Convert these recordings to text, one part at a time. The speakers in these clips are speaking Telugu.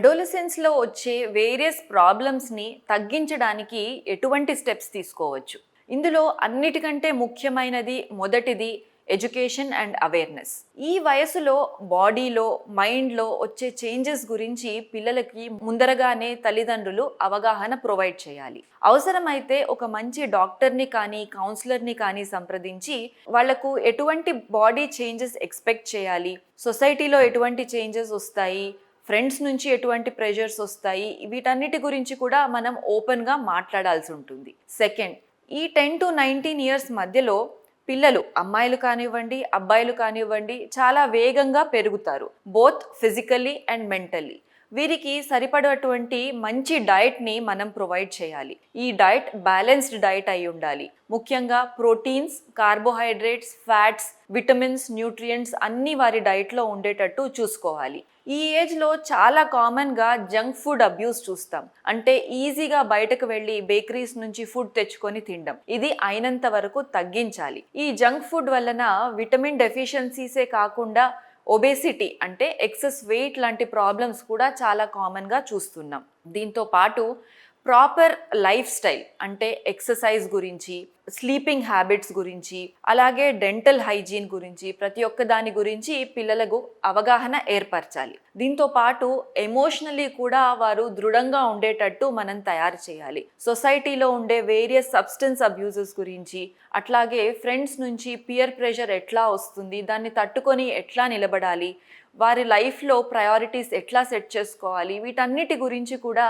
అడోలసెన్స్‌లో వచ్చే వేరియస్ ప్రాబ్లమ్స్‌ని తగ్గించడానికి ఎటువంటి స్టెప్స్ తీసుకోవచ్చు? ఇందులో అన్నిటికంటే ముఖ్యమైనది మొదటిది ఎడ్యుకేషన్ అండ్ అవేర్‌నెస్. ఈ వయసులో బాడీలో, మైండ్‌లో వచ్చే చేంజెస్ గురించి పిల్లలకి ముందరగానే తల్లిదండ్రులు అవగాహన ప్రొవైడ్ చేయాలి. అవసరమైతే ఒక మంచి డాక్టర్‌ని కానీ, కౌన్సిలర్‌ని కానీ సంప్రదించి వాళ్లకు ఎటువంటి బాడీ చేంజెస్ ఎక్స్‌పెక్ట్ చేయాలి, సొసైటీలో ఎటువంటి చేంజెస్ వస్తాయి, ఫ్రెండ్స్ నుంచి ఎటువంటి ప్రెషర్స్ వస్తాయి, వీటన్నిటి గురించి కూడా మనం ఓపెన్గా మాట్లాడాల్సి ఉంటుంది. సెకండ్, ఈ 10 to 19 ఇయర్స్ మధ్యలో పిల్లలు, అమ్మాయిలు కానివ్వండి, అబ్బాయిలు కానివ్వండి, చాలా వేగంగా పెరుగుతారు, బోత్ ఫిజికల్లీ అండ్ మెంటల్లీ. వీరికి సరిపడేటువంటి మంచి డైట్ని మనం ప్రొవైడ్ చేయాలి. ఈ డైట్ బ్యాలెన్స్డ్ డైట్ అయి ఉండాలి. ముఖ్యంగా proteins, carbohydrates, fats, vitamins, nutrients అన్నీ వారి డైట్లో ఉండేటట్టు చూసుకోవాలి. ఈ ఏజ్లో చాలా కామన్గా జంక్ ఫుడ్ అబ్యూస్ చూస్తాం. అంటే ఈజీగా బయటకు వెళ్ళి బేకరీస్ నుంచి ఫుడ్ తెచ్చుకొని తినడం. ఇది అయినంత వరకు తగ్గించాలి. ఈ జంక్ ఫుడ్ వలన విటమిన్ డెఫిషియన్సీసే కాకుండా ఒబేసిటీ అంటే ఎక్సెస్ వెయిట్ లాంటి ప్రాబ్లమ్స్ కూడా చాలా కామన్గా చూస్తున్నాం. దీంతో పాటు ప్రాపర్ లైఫ్ స్టైల్ అంటే ఎక్సర్సైజ్ గురించి, స్లీపింగ్ హ్యాబిట్స్ గురించి, అలాగే డెంటల్ హైజీన్ గురించి, ప్రతి ఒక్క దాని గురించి పిల్లలకు అవగాహన ఏర్పరచాలి. దీంతో పాటు ఎమోషనలీ కూడా వారు దృఢంగా ఉండేటట్టు మనం తయారు చేయాలి. సొసైటీలో ఉండే వేరియస్ సబ్స్టెన్స్ అబ్యూజెస్ గురించి, అట్లాగే ఫ్రెండ్స్ నుంచి పియర్ ప్రెషర్ ఎట్లా వస్తుంది, దాన్ని తట్టుకొని ఎట్లా నిలబడాలి, వారి లైఫ్లో ప్రయారిటీస్ ఎట్లా సెట్ చేసుకోవాలి, వీటన్నిటి గురించి కూడా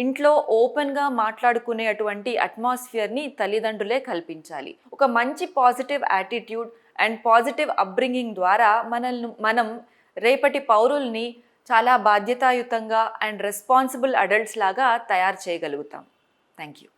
ఇంట్లో ఓపెన్గా మాట్లాడుకునేటువంటి అట్మాస్ఫియర్ని తల్లిదండ్రులే కల్పించాలి. ఒక మంచి positive attitude and positive upbringing ద్వారా మనం రేపటి పౌరుల్ని చాలా బాధ్యతాయుతంగా అండ్ రెస్పాన్సిబుల్ అడల్ట్స్ లాగా తయారు చేయగలుగుతాం. Thank you.